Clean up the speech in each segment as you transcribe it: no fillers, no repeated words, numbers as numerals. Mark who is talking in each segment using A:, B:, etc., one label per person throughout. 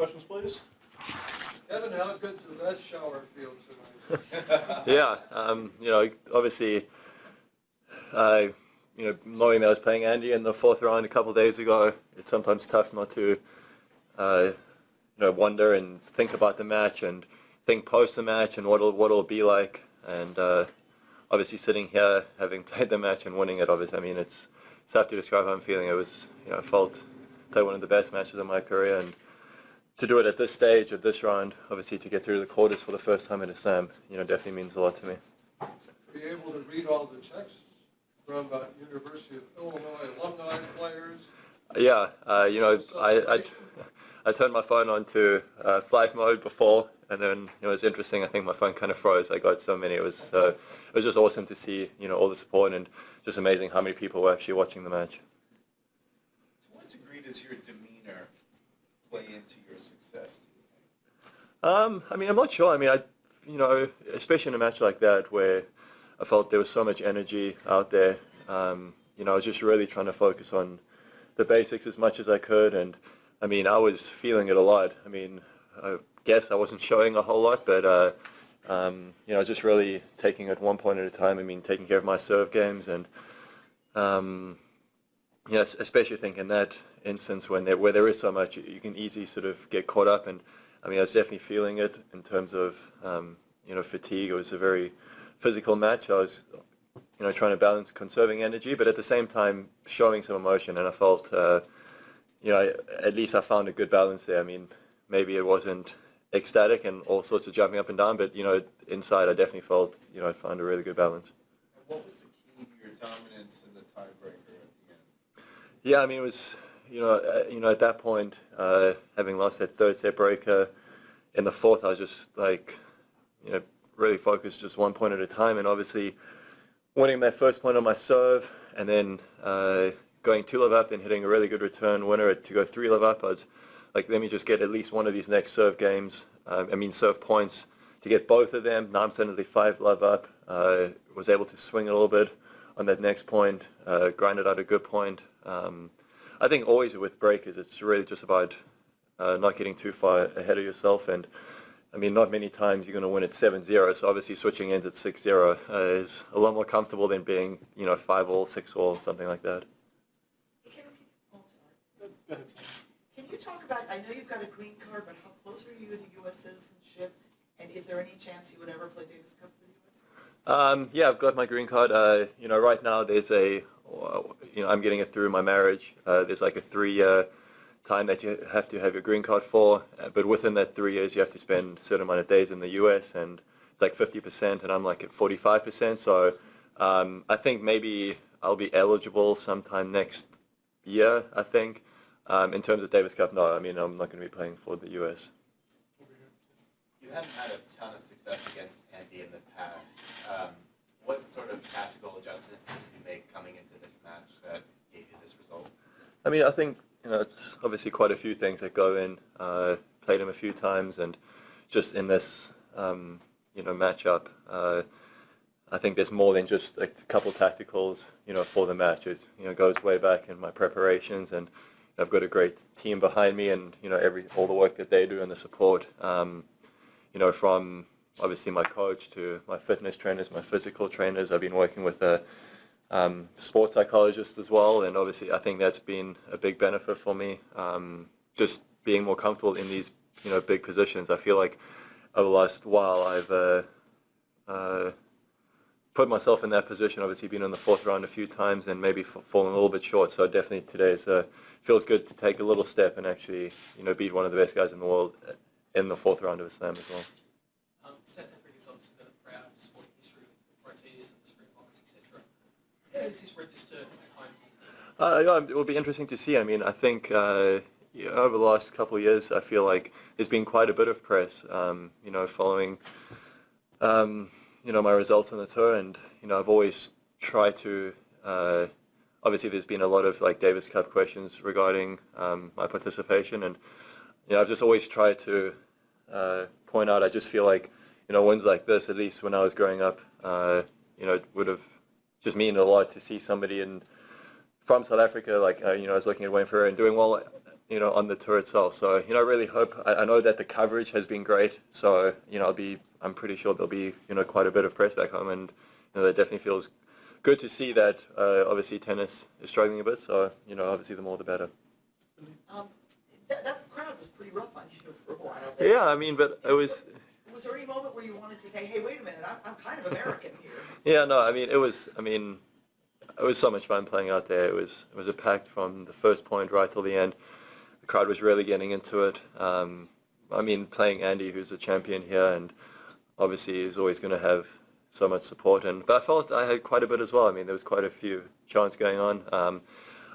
A: Questions, please?
B: Kevin, how good did that shower feel tonight?
C: Yeah, obviously, knowing that I was playing Andy in the fourth round a couple of days ago, it's sometimes tough not to, wonder and think about the match and think post the match and what it'll be like. And obviously, sitting here, having played the match and winning it, obviously, I mean, it's tough to describe how I'm feeling. It was, I felt played one of the best matches of my career, and to do it at this stage, at this round, obviously to get through the quarters for the first time in a slam, definitely means a lot to me.
B: Were you able to read all the texts from University of Illinois alumni players?
C: Yeah, I turned my phone on to flight mode before, and then it was interesting. I think my phone kind of froze. I got so many. It was just awesome to see all the support, and just amazing how many people were actually watching the match.
D: To what degree does your demeanor play into your success, do you think?
C: I mean, I'm not sure. I mean, especially in a match like that where I felt there was so much energy out there. I was just really trying to focus on the basics as much as I could, and I mean, I was feeling it a lot. I mean, I guess I wasn't showing a whole lot, but just really taking it one point at a time. I mean, taking care of my serve games, and especially I think in that instance where there is so much, you can easily sort of get caught up. And I mean, I was definitely feeling it in terms of fatigue. It was a very physical match. I was trying to balance conserving energy, but at the same time showing some emotion. And I felt at least I found a good balance there. I mean, maybe it wasn't ecstatic and all sorts of jumping up and down, but inside I definitely felt I found a really good balance.
D: And what was the key to your dominance in the tiebreaker at the end?
C: Yeah, I mean, it was at that point, having lost that third set breaker in the fourth, I was just like really focused just one point at a time, and obviously winning that first point on my serve, and then going 2-love up, then hitting a really good return winner to go 3-love up. I was like, let me just get at least one of these next serve games. Serve points to get both of them. Now I'm suddenly 5-love up. Was able to swing a little bit on that next point, grinded out a good point. I think always with breakers, it's really just about not getting too far ahead of yourself. And I mean, not many times you're going to win at 7-0. So obviously switching ends at 6-0 is a lot more comfortable than being 5-all, 6-all, something like that.
E: Can you talk about, I know you've got a green card, but how close are you to U.S. citizenship? And is there any chance you would ever play Davis Cup for the U.S.?
C: Yeah, I've got my green card. Right now there's I'm getting it through my marriage. There's like a 3-year time that you have to have your green card for, but within that 3 years you have to spend a certain amount of days in the U.S. and it's like 50%, and I'm like at 45%. So I think maybe I'll be eligible sometime next year, I think. In terms of Davis Cup, no, I mean, I'm not going to be playing for the U.S.
F: You haven't had a ton of success against Andy in the past. What sort of tactical adjustments did you make coming into this match that gave you this result?
C: I mean, I think, it's obviously quite a few things that go in. Played him a few times, and just in this, matchup, I think there's more than just a couple tacticals, for the match. It, goes way back in my preparations, and I've got a great team behind me, and all the work that they do and the support. From obviously my coach to my fitness trainers, my physical trainers. I've been working with a sports psychologist as well, and obviously I think that's been a big benefit for me. Just being more comfortable in these big positions. I feel like over the last while I've put myself in that position. Obviously been in the fourth round a few times and maybe fallen a little bit short. So definitely today feels good to take a little step and actually beat one of the best guys in the world in the fourth round of a slam as well.
G: South Africa's obviously got a proud sporting history with Proteas and Springboks, etc. How does this register at home?
C: It will be interesting to see. I mean, I think over the last couple of years, I feel like there's been quite a bit of press, following, my results on the tour, and I've always tried to. Obviously, there's been a lot of like Davis Cup questions regarding my participation, and I've just always tried to point out. I just feel like wins like this, at least when I was growing up, would have just mean a lot to see somebody from South Africa, like I was looking at Wayne Ferreira and doing well on the tour itself. So, I really hope, I know that the coverage has been great. So, I'm pretty sure there'll be, quite a bit of press back home, and, that definitely feels good to see that, obviously tennis is struggling a bit. So, obviously the more the better.
E: That crowd was pretty rough on you for a while.
C: Yeah, I mean, but it was...
E: Was there any moment where you wanted to say, hey, wait a minute, I'm kind of American here?
C: Yeah, no, it was so much fun playing out there. It was a packed from the first point right till the end. The crowd was really getting into it. Playing Andy, who's a champion here, and obviously is always going to have so much support. But I felt I had quite a bit as well. There was quite a few chants going on.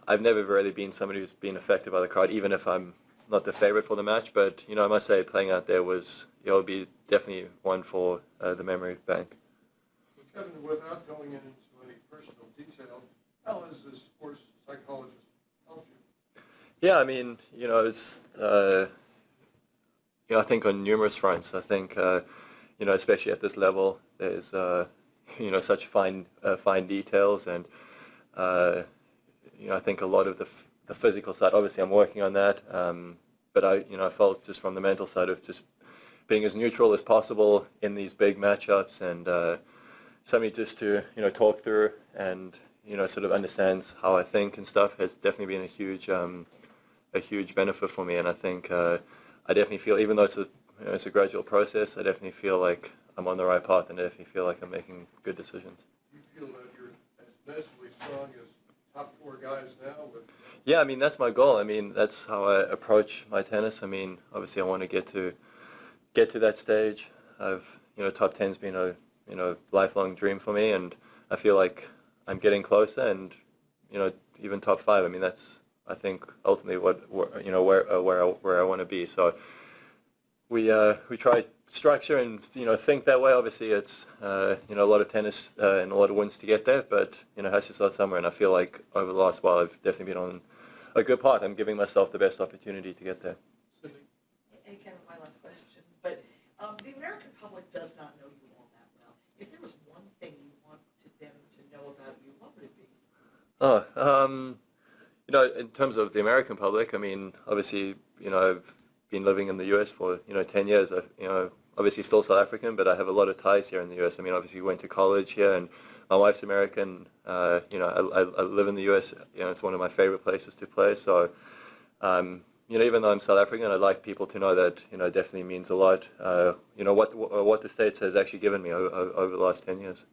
C: I've never really been somebody who's been affected by the crowd, even if I'm not the favorite for the match. But, I must say playing out there was, it'll be definitely one for the memory bank.
B: So Kevin, without going into any personal detail, how has this sports psychologist helped you?
C: Yeah, it's, I think on numerous fronts. I think, especially at this level, there's, such fine details, and, I think a lot of the physical side, obviously I'm working on that, but I felt just from the mental side of just being as neutral as possible in these big matchups, and somebody just to, talk through and, sort of understands how I think and stuff has definitely been a huge benefit for me. And I think I definitely feel, even though it's a gradual process, I definitely feel like I'm on the right path, and I definitely feel like I'm making good decisions.
B: Do you feel that you're as mentally strong as top 4 guys now?
C: Yeah, that's my goal. That's how I approach my tennis. Obviously I want to get to that stage. Top 10's been a lifelong dream for me, and I feel like I'm getting closer, and even top 5. That's, I think, ultimately where I want to be. So we try structure and think that way. Obviously it's a lot of tennis and a lot of wins to get there, but it has to start somewhere, and I feel like over the last while I've definitely been on a good path. I'm giving myself the best opportunity to get there.
G: Cindy?
E: Hey, Kevin, my last question, but the American public does not know you all that well. If there was one thing you wanted them to know about you, what would it be?
C: In terms of the American public, obviously, I've been living in the U.S. for, 10 years. I've, obviously still South African, but I have a lot of ties here in the U.S. Obviously went to college here, and my wife's American. I live in the U.S. It's one of my favorite places to play. So, even though I'm South African, I'd like people to know that, it definitely means a lot, what the States has actually given me over the last 10 years.